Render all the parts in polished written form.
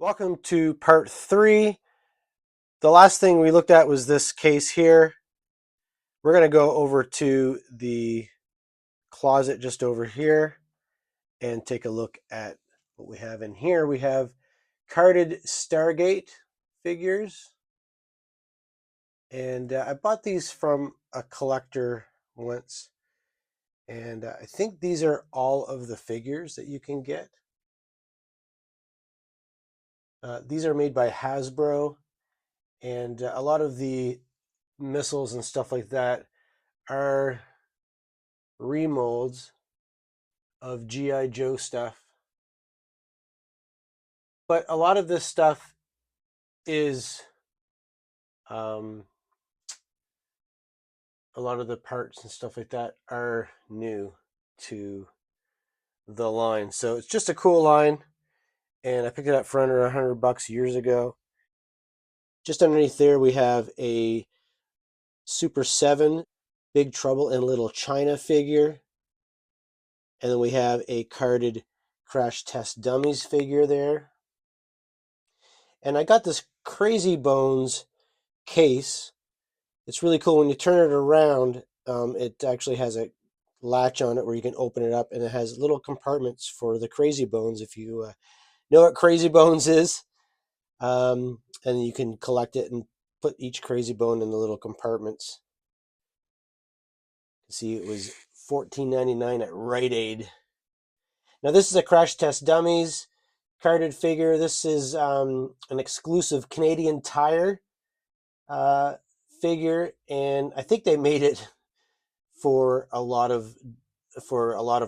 Welcome to part 3. The last thing we looked at was this case here. We're going to go over to the closet just over here and take a look at what we have in here. We have carded Stargate figures. And I bought these from a collector once. And I think these are all of the figures that you can get. These are made by Hasbro. And a lot of the missiles and stuff like that are remolds of G.I. Joe stuff. But a lot of this stuff is a lot of the parts and stuff like that are new to the line. So it's just a cool line. And I picked it up for under $100 years ago. Just underneath there, we have a Super 7 Big Trouble in Little China figure. And then we have a carded Crash Test Dummies figure there. And I got this Crazy Bones case. It's really cool. When you turn it around, it actually has a latch on it where you can open it up, and it has little compartments for the Crazy Bones, if you know what Crazy Bones is. And you can collect it and put each Crazy Bone in the little compartments. See, it was $14.99 at Rite Aid. Now this is a Crash Test Dummies carded figure. This is an exclusive Canadian Tire figure, and I think they made it for a lot of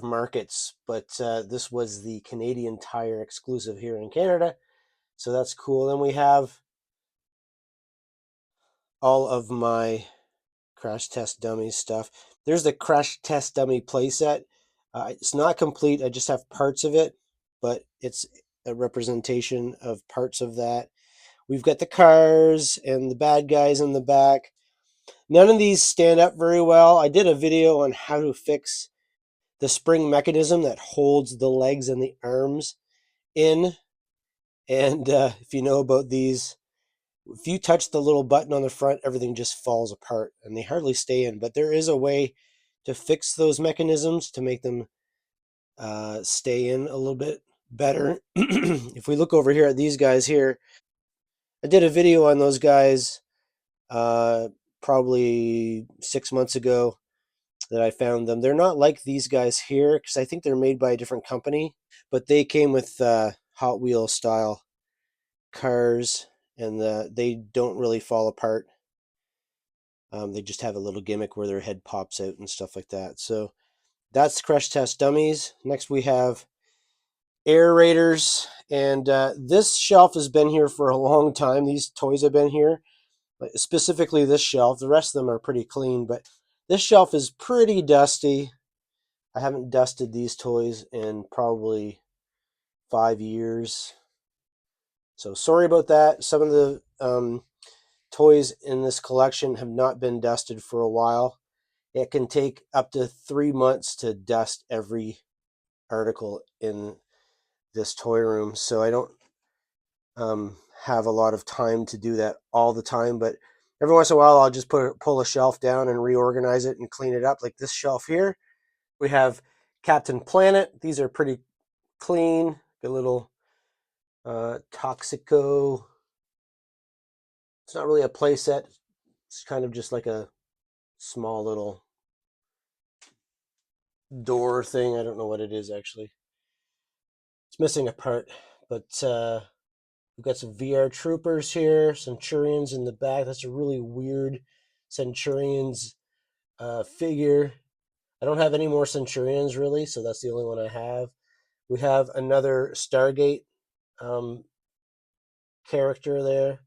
markets, but this was the Canadian Tire exclusive here in Canada, so that's cool. Then we have all of my Crash Test Dummy stuff. There's the Crash Test Dummy playset. It's not complete. I just have parts of it, but it's a representation of parts of that. We've got the cars and the bad guys in the back. None of these stand up very well. I did a video on how to fix the spring mechanism that holds the legs and the arms in. And if you know about these, if you touch the little button on the front, everything just falls apart and they hardly stay in. But there is a way to fix those mechanisms to make them stay in a little bit better. If we look over here at these guys here, I did a video on those guys probably 6 months ago that I found them. They're not like these guys here because I think they're made by a different company, but they came with Hot Wheel style cars, and they don't really fall apart. They just have a little gimmick where their head pops out and stuff like that. So that's Crash Test Dummies. Next we have Air Raiders, and this shelf has been here for a long time. These toys have been here, specifically this shelf. The rest of them are pretty clean, but this shelf is pretty dusty. I haven't dusted these toys in probably 5 years. So sorry about that. Some of the toys in this collection have not been dusted for a while. It can take up to 3 months to dust every article in this toy room. So I don't have a lot of time to do that all the time, but every once in a while I'll just pull a shelf down and reorganize it and clean it up, like this shelf here. We have Captain Planet. These are pretty clean. A little Toxico. It's not really a play set. It's kind of just like a small little door thing. I don't know what it is actually. It's missing a part, but we've got some VR troopers here, Centurions in the back. That's a really weird Centurions figure. I don't have any more Centurions really, so that's the only one I have. We have another Stargate character there.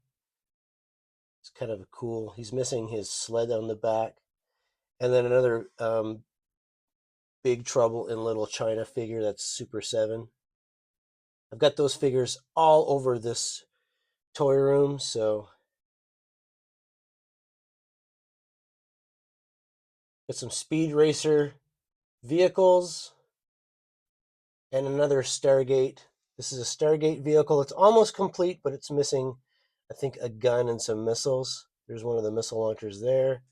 It's kind of cool. He's missing his sled on the back. And then another Big Trouble in Little China figure. That's Super 7. I've got those figures all over this toy room, so got some Speed Racer vehicles and another Stargate This is a Stargate vehicle. It's almost complete, but it's missing, I think, a gun and some missiles. There's one of the missile launchers there.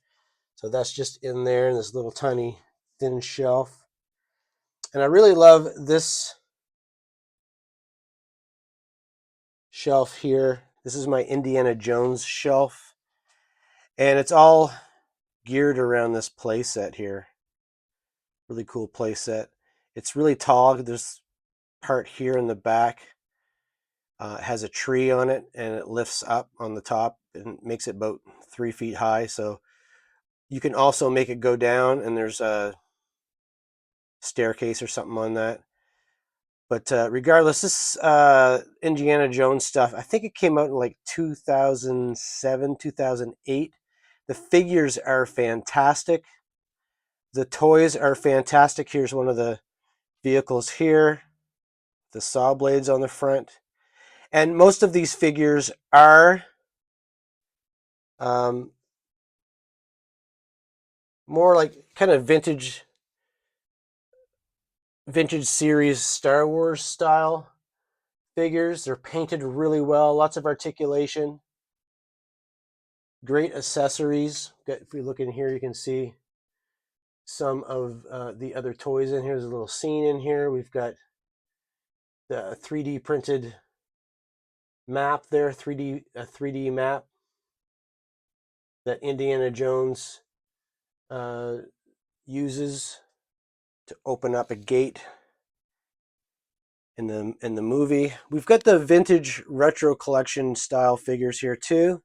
So that's just in there in this little tiny thin shelf. And I really love this shelf here. This is my Indiana Jones shelf. And it's all geared around this playset here. Really cool playset. It's really tall. There's part here in the back. It has a tree on it, and it lifts up on the top and makes it about 3 feet high. So you can also make it go down, and there's a staircase or something on that. But regardless, this Indiana Jones stuff, I think it came out in like 2007, 2008. The figures are fantastic. The toys are fantastic. Here's one of the vehicles here, the saw blades on the front. And most of these figures are more like kind of vintage series Star Wars style figures. They're painted really well, lots of articulation, great accessories. If we look in here, you can see some of the other toys in here. There's a little scene in here. We've got the 3D printed map there, a 3D map that Indiana Jones uses to open up a gate in the movie. We've got the vintage retro collection style figures here too.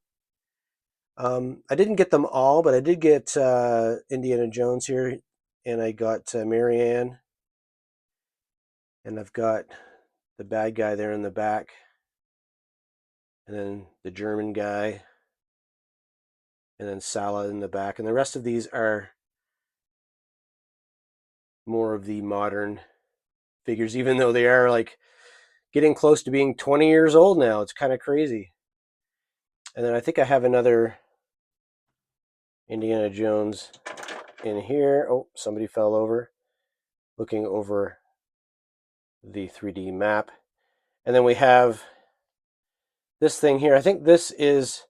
I didn't get them all, but I did get Indiana Jones here, and I got Marianne, and I've got the bad guy there in the back, and then the German guy, and then Sala in the back, and the rest of these are more of the modern figures, even though they are like getting close to being 20 years old now. It's kind of crazy. And then I think I have another Indiana Jones in here. Oh, somebody fell over, looking over the 3D map. And then we have this thing here. I think this is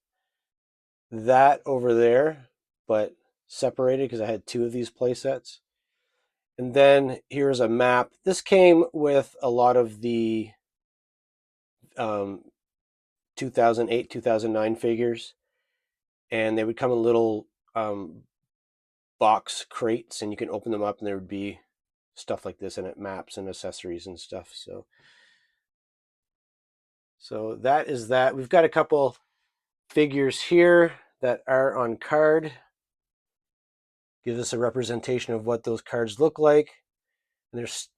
that over there, but separated because I had two of these play sets. And then here's a map. This came with a lot of the 2008, 2009 figures, and they would come in little box crates, and you can open them up, and there would be stuff like this in it, maps and accessories and stuff. So that is that. We've got a couple figures here that are on card. Gives us a representation of what those cards look like. And there's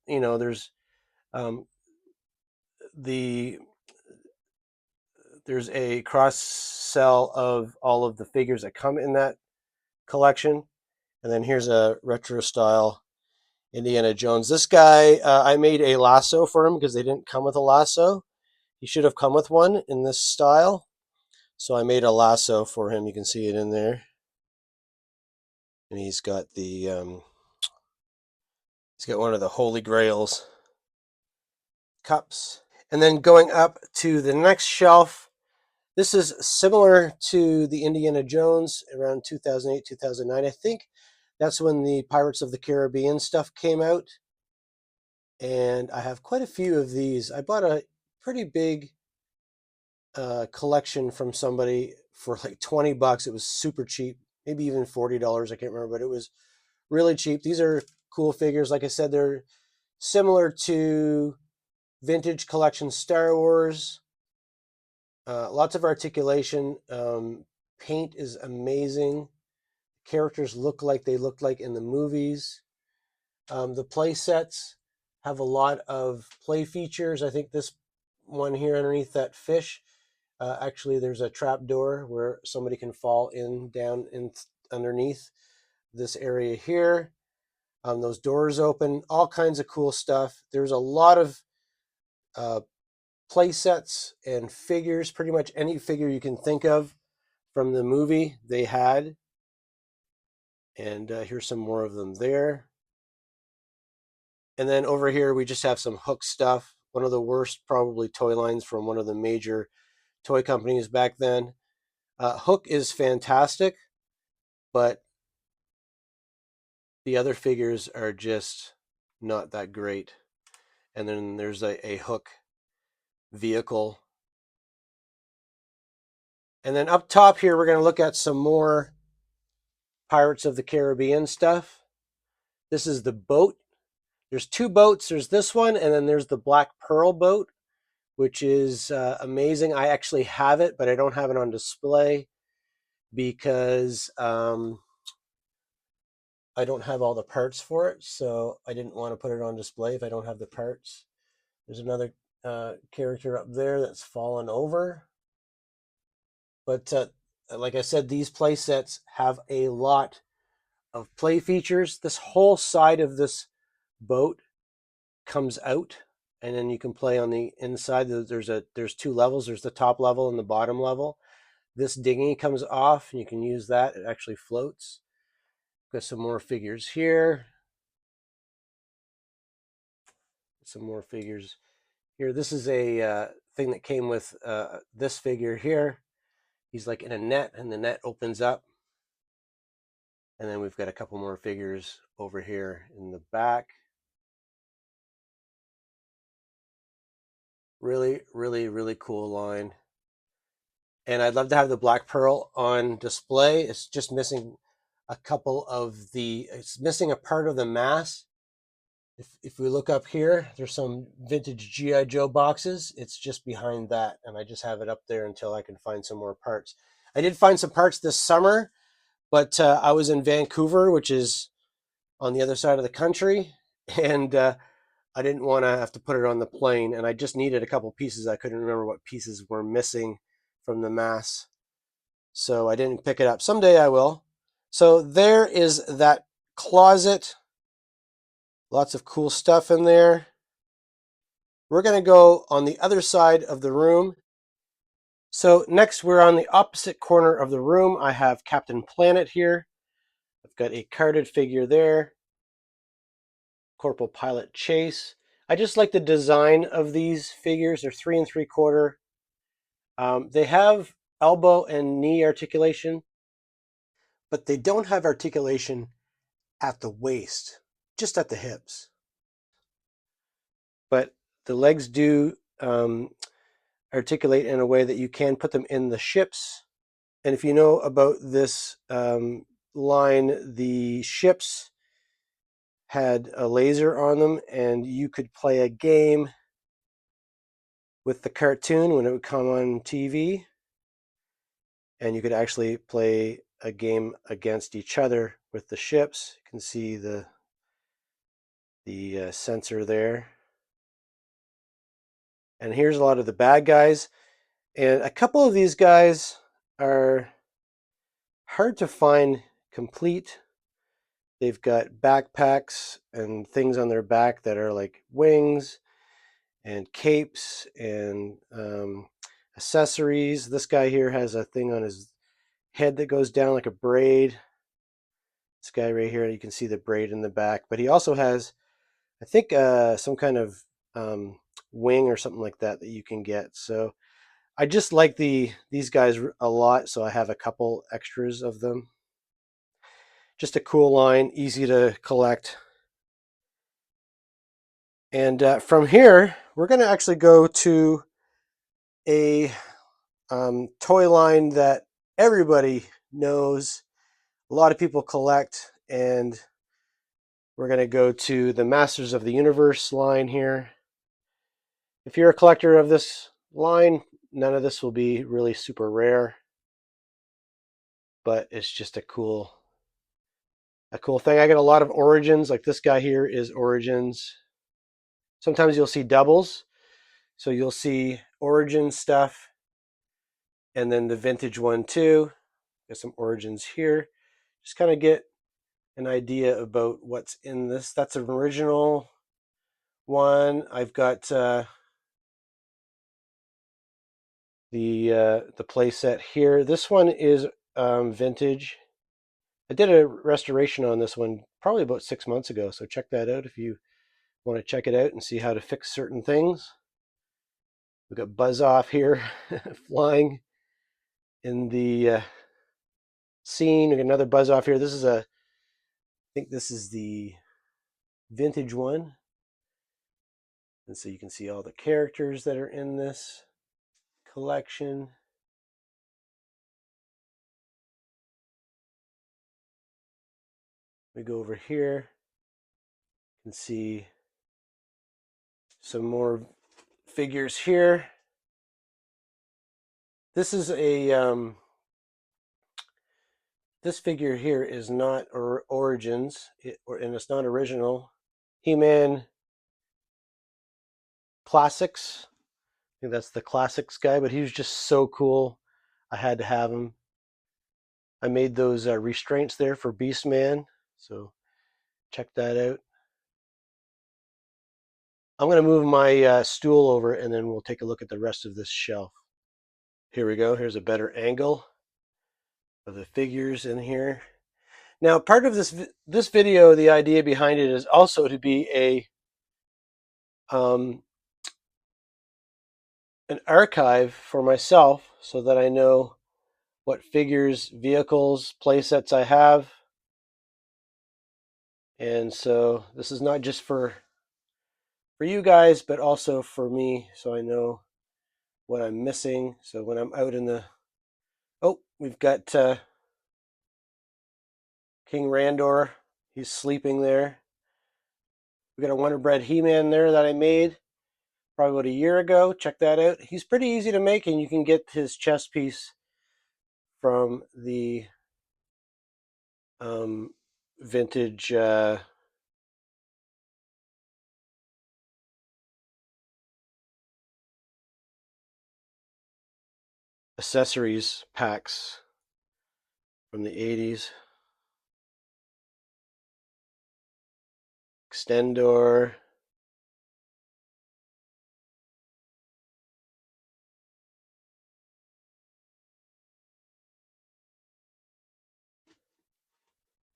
there's a cross sell of all of the figures that come in that collection. And then here's a retro style Indiana Jones. This guy, I made a lasso for him because they didn't come with a lasso. He should have come with one in this style. So I made a lasso for him. You can see it in there. And he's got one of the Holy Grails cups. And then going up to the next shelf, this is similar to the Indiana Jones around 2008, 2009. I think that's when the Pirates of the Caribbean stuff came out. And I have quite a few of these. I bought a pretty big collection from somebody for like $20. It was super cheap, maybe even $40. I can't remember, but it was really cheap. These are cool figures. Like I said, they're similar to vintage collection Star Wars. Lots of articulation. Paint is amazing. Characters look like they looked like in the movies. The play sets have a lot of play features. I think this one here underneath that fish, actually there's a trap door where somebody can fall down underneath this area here. Those doors open, all kinds of cool stuff. There's a lot of play sets and figures. Pretty much any figure you can think of from the movie they had. And here's some more of them there. And then over here we just have some hook stuff, one of the worst probably toy lines from one of the major toy companies back then. Hook is fantastic, but the other figures are just not that great. And then there's a Hook vehicle. And then up top here, we're going to look at some more Pirates of the Caribbean stuff. This is the boat. There's two boats. There's this one, and then there's the Black Pearl boat, which is amazing. I actually have it, but I don't have it on display because I don't have all the parts for it. So I didn't want to put it on display if I don't have the parts. There's another character up there that's fallen over. But like I said, these play sets have a lot of play features. This whole side of this boat comes out, and then you can play on the inside. There's two levels. There's the top level and the bottom level. This dinghy comes off, and you can use that. It actually floats. Got some more figures here. Some more figures here. This is a thing that came with this figure here. He's like in a net, and the net opens up. And then we've got a couple more figures over here in the back. Really, really, really cool line. And I'd love to have the Black Pearl on display. It's just missing a couple of it's missing a part of the mass. If we look up here, there's some vintage G.I. Joe boxes. It's just behind that, and I just have it up there until I can find some more parts. I did find some parts this summer, but I was in Vancouver, which is on the other side of the country, and I didn't want to have to put it on the plane, and I just needed a couple pieces. I couldn't remember what pieces were missing from the mass, so I didn't pick it up. Someday I will. So there is that closet. Lots of cool stuff in there. We're going to go on the other side of the room. So next we're on the opposite corner of the room. I have Captain Planet here. I've got a carded figure there. Corporal Pilot Chase. I just like the design of these figures. They're 3 3/4. They have elbow and knee articulation, but they don't have articulation at the waist, just at the hips. But the legs do articulate in a way that you can put them in the ships. And if you know about this line, the ships had a laser on them, and you could play a game with the cartoon when it would come on TV, and you could actually play a game against each other with the ships. You can see the sensor there. And here's a lot of the bad guys. And a couple of these guys are hard to find complete. They've got backpacks and things on their back that are like wings and capes and accessories. This guy here has a thing on his head that goes down like a braid. This guy right here, you can see the braid in the back. But he also has, I think, some kind of wing or something like that that you can get. So I just like these guys a lot, so I have a couple extras of them. Just a cool line, easy to collect. And from here, we're going to actually go to a toy line that everybody knows, a lot of people collect, and we're going to go to the Masters of the Universe line here. If you're a collector of this line, none of this will be really super rare, but it's just a cool thing. I got a lot of Origins, like this guy here is Origins. Sometimes you'll see doubles, so you'll see Origin stuff and then the vintage one too. Got some Origins here. Just kind of get an idea about what's in this. That's an original one. I've got the play set here. This one is vintage. I did a restoration on this one probably about 6 months ago, so check that out if you want to check it out and see how to fix certain things. We've got Buzz Off here flying in the scene. We've got another Buzz Off here. This is I think this is the vintage one. And so you can see all the characters that are in this collection. We go over here. You can see some more figures here. This is this figure here is not Origins, and it's not original. He-Man Classics. I think that's the Classics guy, but he was just so cool. I had to have him. I made those restraints there for Beastman, so check that out. I'm going to move my stool over, and then we'll take a look at the rest of this shelf. Here we go. Here's a better angle of the figures in here. Now, part of this video, the idea behind it is also to be an archive for myself, so that I know what figures, vehicles, play sets I have. And so this is not just for you guys, but also for me, so I know what I'm missing. So when I'm out in the... Oh, we've got King Randor. He's sleeping there. We got a Wonder Bread He-Man there that I made probably about a year ago. Check that out. He's pretty easy to make, and you can get his chest piece from the vintage accessories packs from the 80s. Extendor.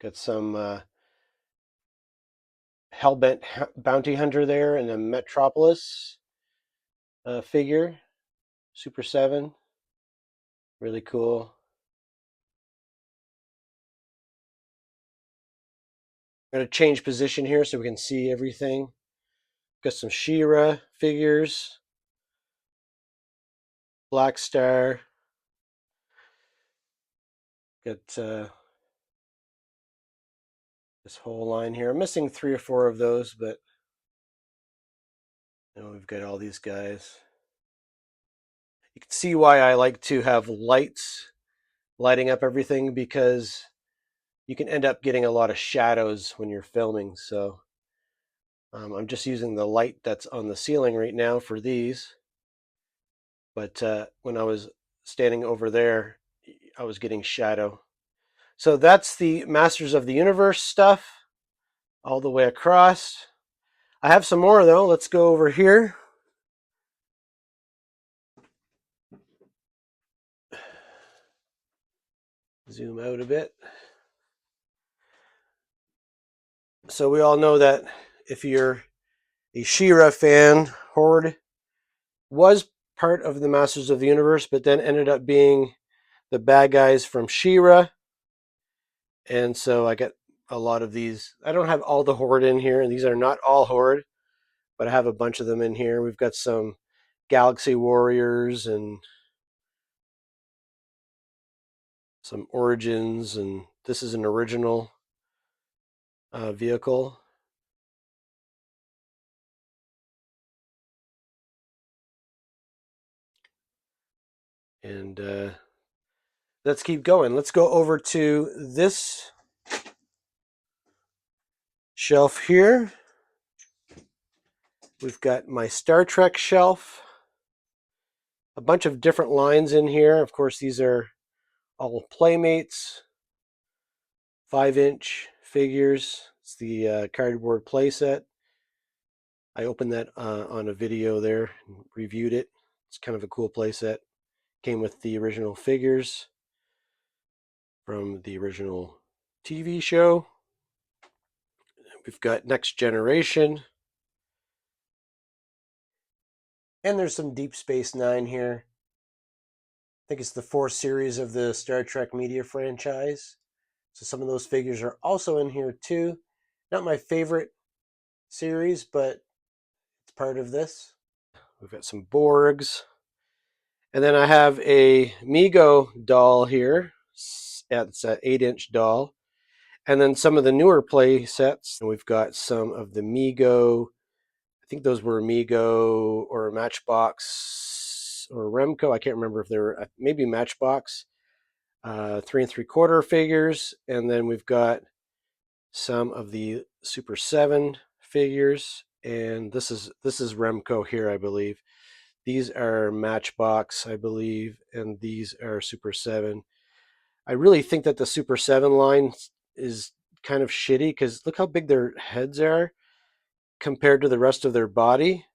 Got some Hellbent Bounty Hunter there, and a Metropolis figure. Super 7. Really cool. I'm going to change position here so we can see everything. Got some She-Ra figures. Black Star. Got this whole line here. I'm missing 3 or 4 of those, but we've got all these guys. You can see why I like to have lights lighting up everything, because you can end up getting a lot of shadows when you're filming. So I'm just using the light that's on the ceiling right now for these. But when I was standing over there, I was getting shadow. So that's the Masters of the Universe stuff all the way across. I have some more though. Let's go over here. Zoom out a bit. So we all know that if you're a She-Ra fan, Horde was part of the Masters of the Universe, but then ended up being the bad guys from She-Ra. And so I get a lot of these. I don't have all the Horde in here, and these are not all Horde, but I have a bunch of them in here. We've got some Galaxy Warriors and some Origins, and this is an original vehicle. And let's keep going. Let's go over to this shelf here. We've got my Star Trek shelf. A bunch of different lines in here. Of course, these are all Playmates, 5-inch figures. It's the cardboard playset. I opened that on a video there and reviewed it. It's kind of a cool playset. Came with the original figures from the original TV show. We've got Next Generation. And there's some Deep Space Nine here. I think it's the 4th series of the Star Trek media franchise. So some of those figures are also in here too. Not my favorite series, but it's part of this. We've got some Borgs. And then I have a Mego doll here. It's an 8-inch doll. And then some of the newer play sets. And we've got some of the Mego. I think those were Mego or Matchbox or Remco. I can't remember if they were maybe Matchbox. 3 3/4 figures. And then we've got some of the Super 7 figures. And this is Remco here, I believe. These are Matchbox, I believe, and these are Super 7. I really think that the Super 7 line is kind of shitty because look how big their heads are compared to the rest of their body.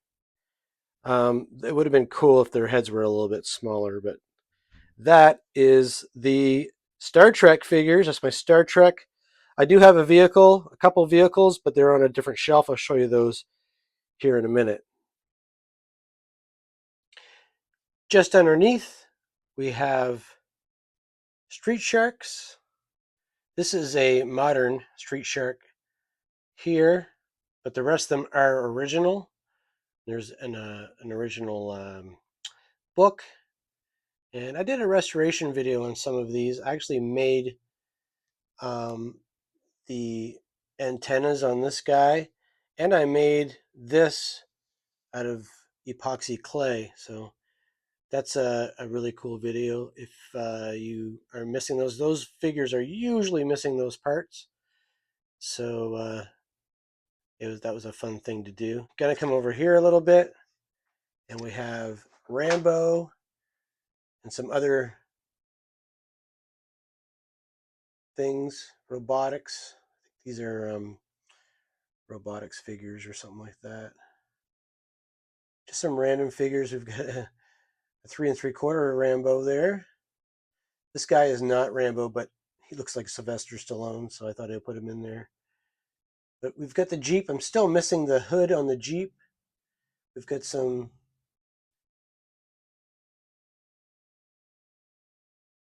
It would have been cool if their heads were a little bit smaller, but that is the Star Trek figures. That's my Star Trek. I do have a couple vehicles, but they're on a different shelf. I'll show you those here in a minute. Just underneath, we have Street Sharks. This is a modern Street Shark here, but the rest of them are original. There's an original book, and I did a restoration video on some of these. I actually made the antennas on this guy, and I made this out of epoxy clay. So that's a really cool video. If you are missing those figures are usually missing those parts. So that was a fun thing to do. Gonna come over here a little bit, and we have Rambo and some other things, robotics. These are robotics figures or something like that. Just some random figures. We've got a 3 3/4 Rambo there. This guy is not Rambo, but he looks like Sylvester Stallone, so I thought I'd put him in there. But we've got the Jeep. I'm still missing the hood on the Jeep. We've got some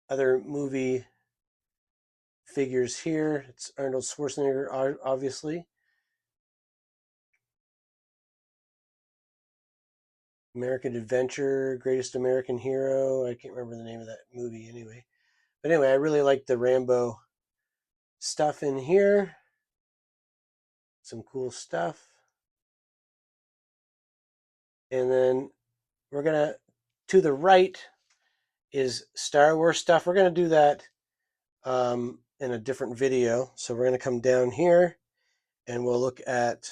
other movie figures here. It's Arnold Schwarzenegger, obviously. American Adventure, Greatest American Hero. I can't remember the name of that movie anyway. But anyway, I really like the Rambo stuff in here. Some cool stuff. And then we're going to the right is Star Wars stuff. We're going to do that in a different video. So we're going to come down here and we'll look at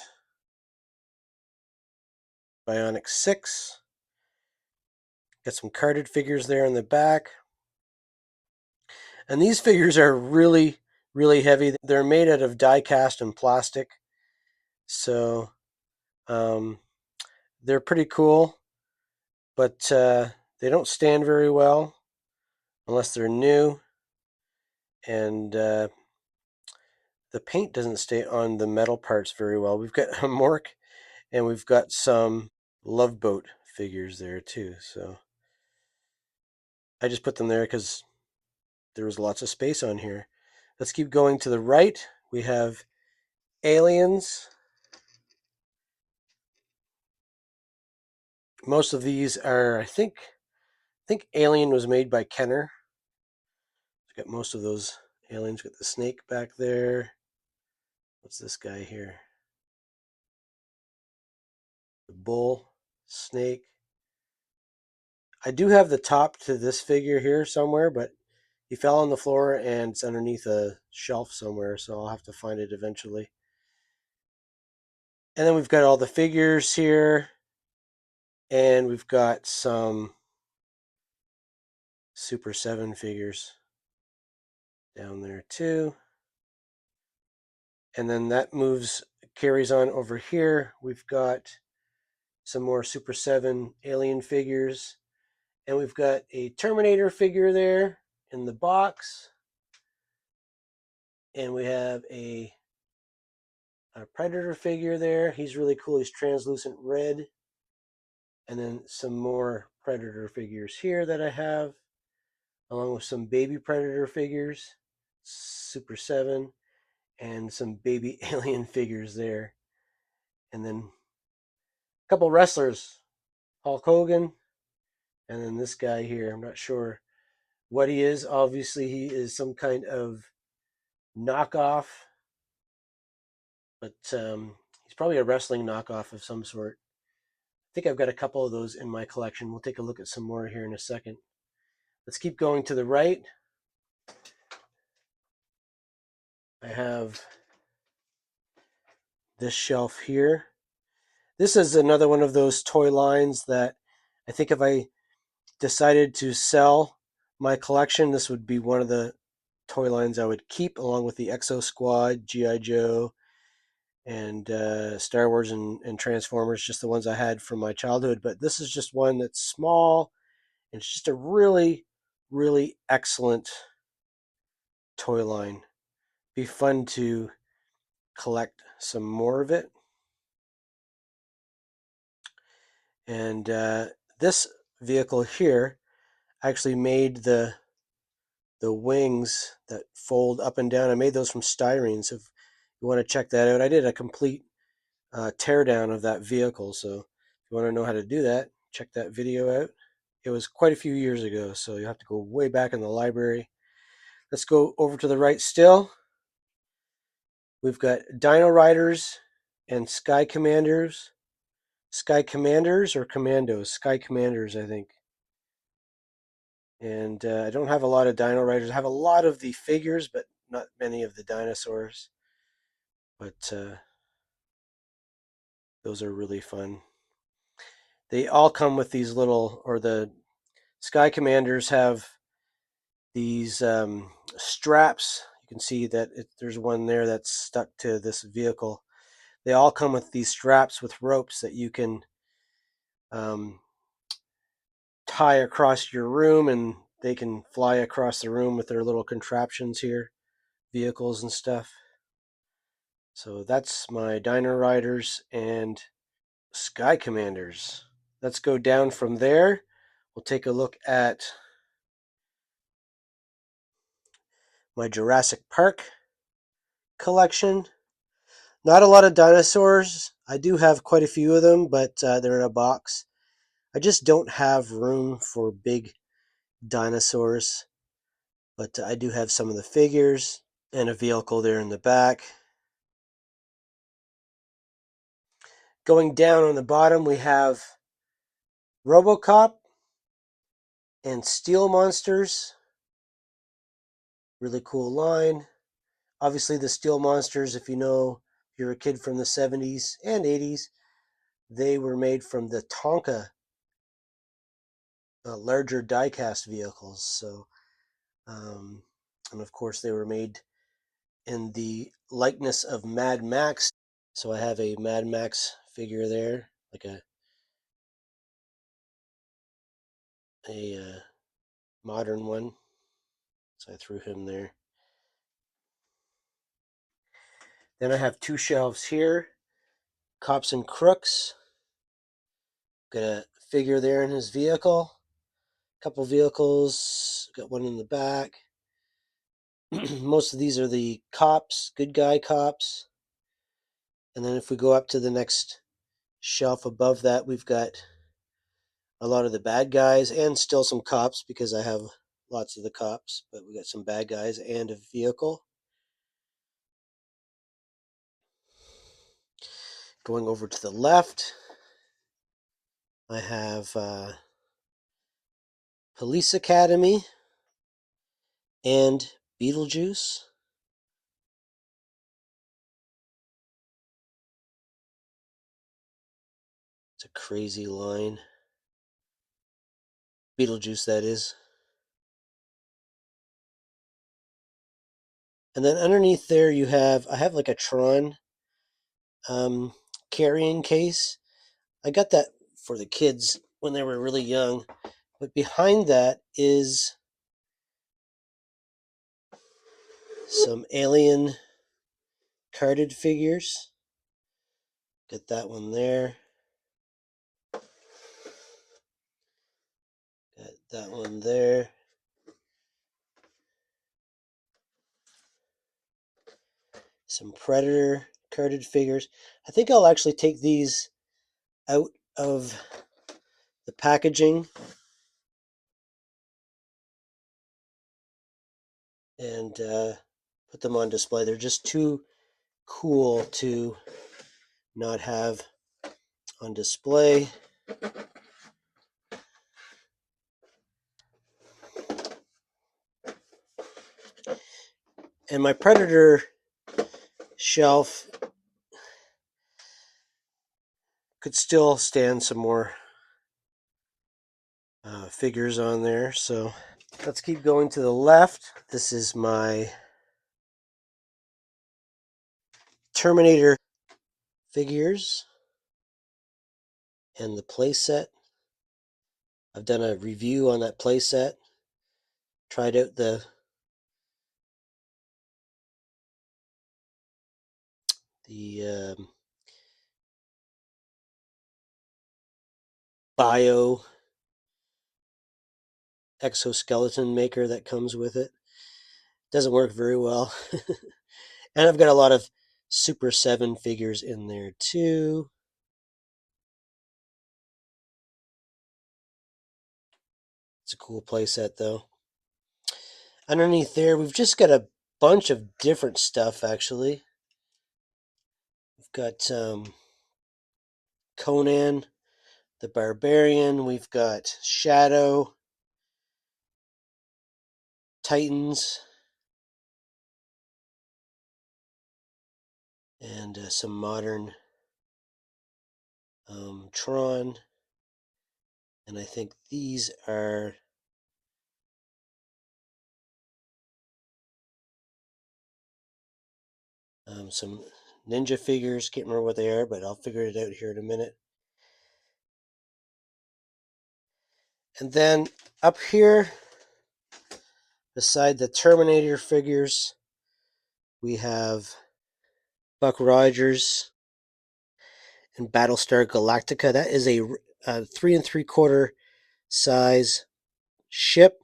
Bionic 6. Got some carded figures there in the back. And these figures are really, really heavy. They're made out of die cast and plastic. So they're pretty cool, but they don't stand very well unless they're new. And the paint doesn't stay on the metal parts very well. We've got a Mork and we've got some Love Boat figures there too. So I just put them there because there was lots of space on here. Let's keep going to the right. We have Aliens. Most of these are, I think Alien was made by Kenner. Got most of those aliens. Got the snake back there. What's this guy here? The bull, snake. I do have the top to this figure here somewhere, but he fell on the floor and it's underneath a shelf somewhere, so I'll have to find it eventually. And then we've got all the figures here, and we've got some Super 7 figures down there too. And then that carries on over here. We've got some more Super 7 alien figures. And we've got a Terminator figure there in the box. And we have a Predator figure there. He's really cool. He's translucent red. And then some more Predator figures here that I have, along with some baby Predator figures, Super 7, and some baby Alien figures there. And then a couple wrestlers, Hulk Hogan, and then this guy here. I'm not sure what he is. Obviously, he is some kind of knockoff, but he's probably a wrestling knockoff of some sort. I think I've got a couple of those in my collection. We'll take a look at some more here in a second. Let's keep going to the right. I have this shelf here. This is another one of those toy lines that I think if I decided to sell my collection, this would be one of the toy lines I would keep, along with the Exo Squad, G.I. Joe, and Star Wars and Transformers, just the ones I had from my childhood. But this is just one that's small, and it's just a really, really excellent toy line. Be fun to collect some more of it. And this vehicle here actually made the wings that fold up and down. I made those from styrene, so if you want to check that out, I did a complete teardown of that vehicle. So if you want to know how to do that, check that video out. It was quite a few years ago, so you have to go way back in the library. Let's go over to the right still. We've got Dino Riders and Sky Commanders. Sky Commanders or Commandos? Sky Commanders, I think. And I don't have a lot of Dino Riders. I have a lot of the figures, but not many of the dinosaurs. But those are really fun. They all come with these little, or the Sky Commanders have these straps. You can see that there's one there that's stuck to this vehicle. They all come with these straps with ropes that you can um, tie across your room, and they can fly across the room with their little contraptions here, vehicles and stuff. So that's my Dino Riders and Sky Commanders. Let's go down from there. We'll take a look at my Jurassic Park collection. Not a lot of dinosaurs. I do have quite a few of them, but they're in a box. I just don't have room for big dinosaurs, but I do have some of the figures and a vehicle there in the back. Going down on the bottom, we have RoboCop and Steel Monsters. Really cool line. Obviously, the Steel Monsters, if you know, if you're a kid from the 70s and 80s, they were made from the Tonka larger die-cast vehicles. So, and of course, they were made in the likeness of Mad Max. So I have a Mad Max figure there, like a modern one. So I threw him there. Then I have two shelves here, Cops and Crooks. Got a figure there in his vehicle. Couple vehicles. Got one in the back. Most of these are the cops, good guy cops. And then if we go up to the next shelf above that, we've got a lot of the bad guys and still some cops because I have lots of the cops, but we got some bad guys and a vehicle. Going over to the left, I have Police Academy and Beetlejuice. It's a crazy line. Beetlejuice, that is. And then underneath there you have, I have like a Tron carrying case. I got that for the kids when they were really young. But behind that is some Alien carded figures. Get that one there. that one there. Some Predator carded figures. I think I'll actually take these out of the packaging and put them on display. They're just too cool to not have on display. And my Predator shelf could still stand some more figures on there. So let's keep going to the left. This is my Terminator figures and the playset. I've done a review on that playset. Tried out the bio exoskeleton maker that comes with it. Doesn't work very well. And I've got a lot of Super 7 figures in there too. It's a cool playset though. Underneath there, we've just got a bunch of different stuff actually. We've got Conan the Barbarian. We've got Shadow, Titans, and some modern Tron. And I think these are some ninja figures. Can't remember what they are, but I'll figure it out here in a minute. And then up here, beside the Terminator figures, we have Buck Rogers and Battlestar Galactica. That is a 3 3/4 size ship.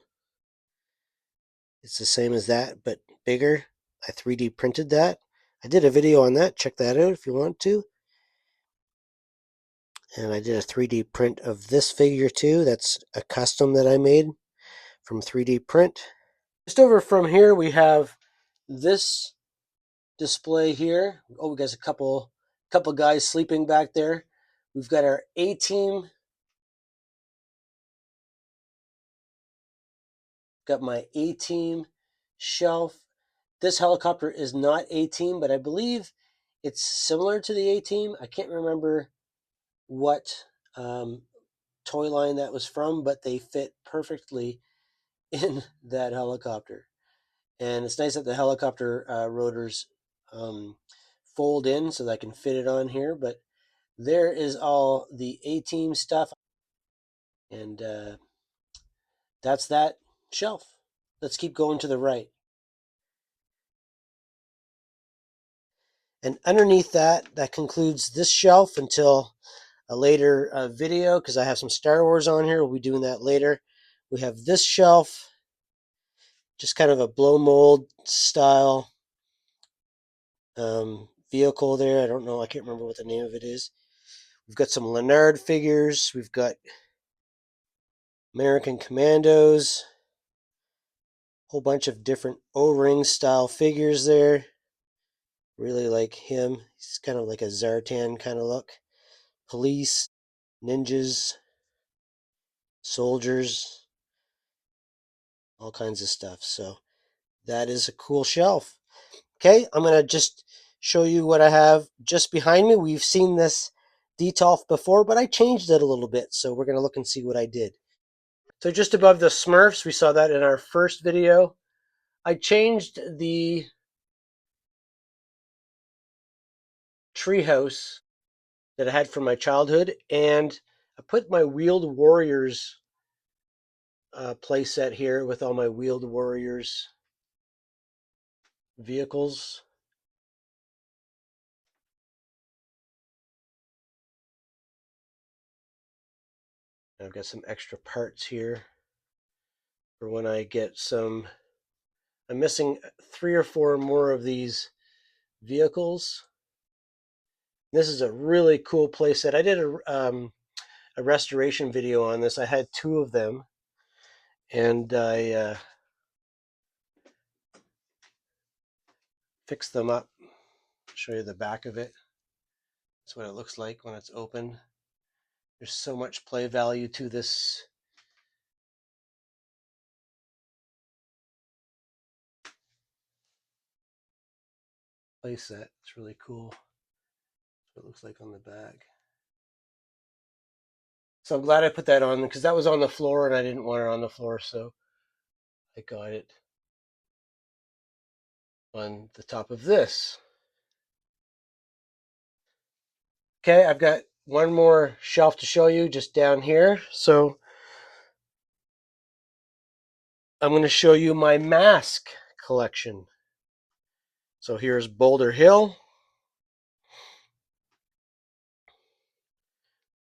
It's the same as that, but bigger. I 3D printed that. I did a video on that. Check that out if you want to. And I did a 3D print of this figure too. That's a custom that I made from 3D print. Just over from here, we have this display here. Oh, we got a couple guys sleeping back there. We've got our A-Team. Got my A-Team shelf. This helicopter is not A-Team, but I believe it's similar to the A-Team. I can't remember what toy line that was from, but they fit perfectly in that helicopter. And it's nice that the helicopter rotors fold in so that I can fit it on here. But there is all the A-Team stuff. And that's that shelf. Let's keep going to the right. And underneath that, that concludes this shelf until a later video, because I have some Star Wars on here. We'll be doing that later. We have this shelf, just kind of a blow mold style vehicle there. I don't know. I can't remember what the name of it is. We've got some Leonard figures. We've got American Commandos. A whole bunch of different O-ring style figures there. Really like him. He's kind of like a Zartan kind of look. Police, ninjas, soldiers, all kinds of stuff. So that is a cool shelf. Okay, I'm going to just show you what I have just behind me. We've seen this Detolf before, but I changed it a little bit. So we're going to look and see what I did. So just above the Smurfs, we saw that in our first video. I changed the treehouse that I had from my childhood, and I put my Wheeled Warriors playset here with all my Wheeled Warriors vehicles. I've got some extra parts here. for when I get some. I'm missing 3 or 4 more of these vehicles. This is a really cool playset. I did a restoration video on this. I had 2 of them, and I fixed them up. I'll show you the back of it. That's what it looks like when it's open. There's so much play value to this. Playset. It's really cool. That's what it looks like on the back. So I'm glad I put that on because that was on the floor and I didn't want it on the floor, so I got it on the top of this. Okay, I've got one more shelf to show you just down here. So I'm going to show you my mask collection. So here's Boulder Hill.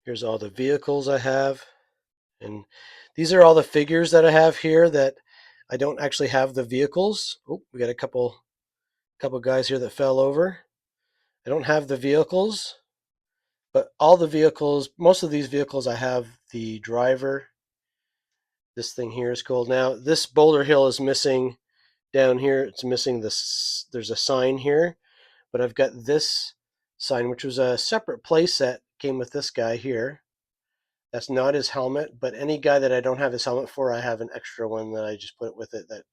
Here's all the vehicles I have. And these are all the figures that I have here that I don't actually have the vehicles. Oh, we got a couple guys here that fell over. I don't have the vehicles, but all the vehicles, most of these vehicles I have the driver. This thing here is cool. Now, this Boulder Hill is missing down here. It's missing this. There's a sign here, but I've got this sign, which was a separate playset, came with this guy here. That's not his helmet, but any guy that I don't have his helmet for, I have an extra one that I just put with it that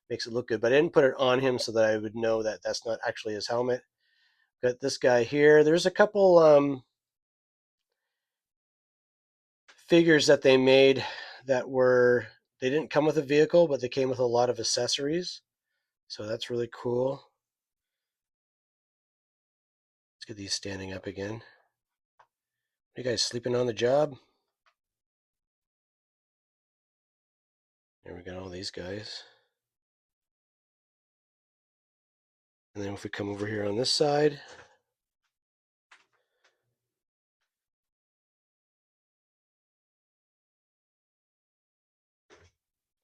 makes it look good. But I didn't put it on him so that I would know that that's not actually his helmet. Got this guy here. There's a couple figures that they made that they didn't come with a vehicle, but they came with a lot of accessories. So that's really cool. Let's get these standing up again. Are you guys sleeping on the job? There we got all these guys. And then if we come over here on this side,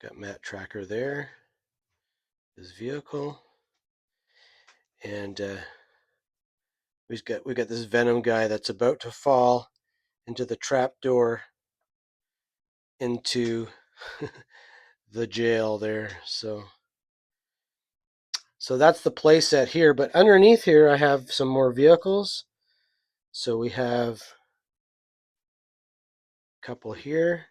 got Matt Tracker there, his vehicle, and we got this Venom guy that's about to fall into the trap door into the jail there. So that's the play set here. But underneath here, I have some more vehicles. So we have a couple here.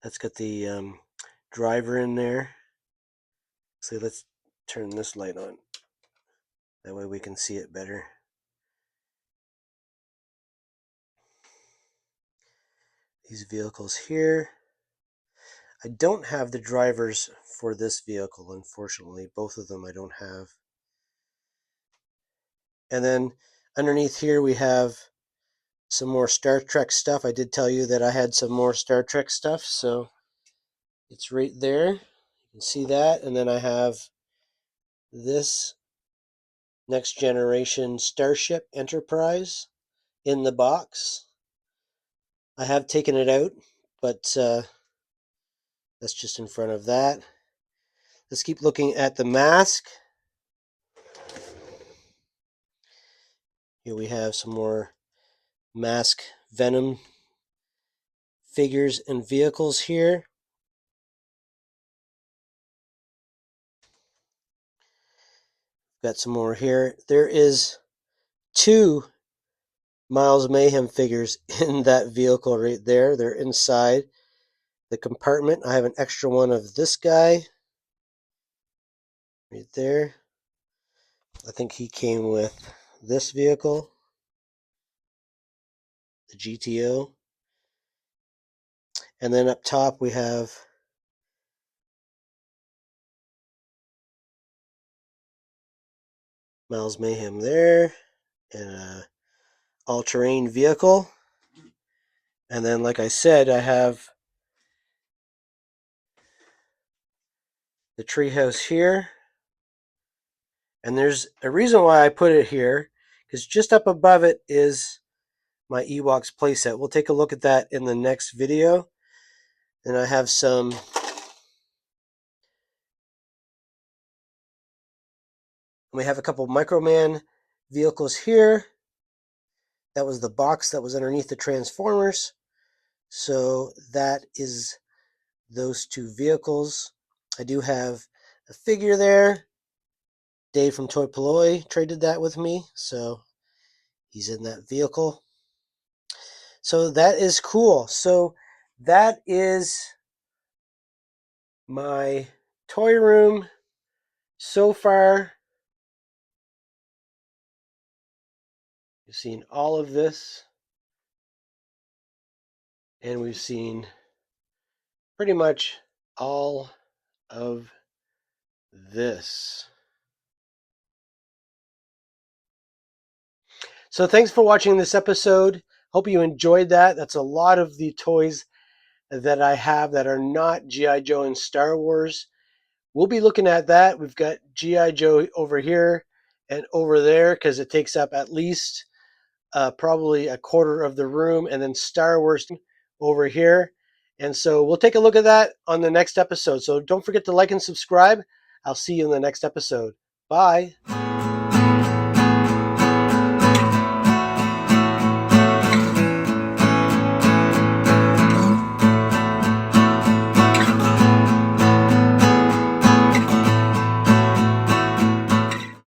That's got the driver in there. So let's turn this light on. That way we can see it better. These vehicles here. I don't have the drivers for this vehicle, unfortunately. Both of them I don't have. And then underneath here we have some more Star Trek stuff. I did tell you that I had some more Star Trek stuff, so it's right there. You can see that. And then I have this Next Generation Starship Enterprise in the box. I have taken it out, but that's just in front of that. Let's keep looking at the mask. Here we have some more mask Venom figures and vehicles here. Got some more here. There is 2 Miles Mayhem figures in that vehicle right there. They're inside the compartment. I have an extra one of this guy right there. I think he came with this vehicle, the GTO. And then up top we have Miles Mayhem there, and a all-terrain vehicle. And then, like I said, I have the treehouse here. And there's a reason why I put it here, because just up above it is my Ewoks playset. We'll take a look at that in the next video. And I have some we have a couple Microman vehicles here. That was the box that was underneath the Transformers. So that is those two vehicles. I do have a figure there. Dave from Toy Polloi traded that with me, so he's in that vehicle. So that is cool. So that is my toy room so far. You've seen all of this, and we've seen pretty much all of this. So thanks for watching this episode. Hope you enjoyed that. That's a lot of the toys that I have that are not G.I. Joe and Star Wars. We'll be looking at that. We've got G.I. Joe over here and over there because it takes up at least probably a quarter of the room, and then Star Wars over here. And so we'll take a look at that on the next episode. So don't forget to like and subscribe. I'll see you in the next episode. Bye.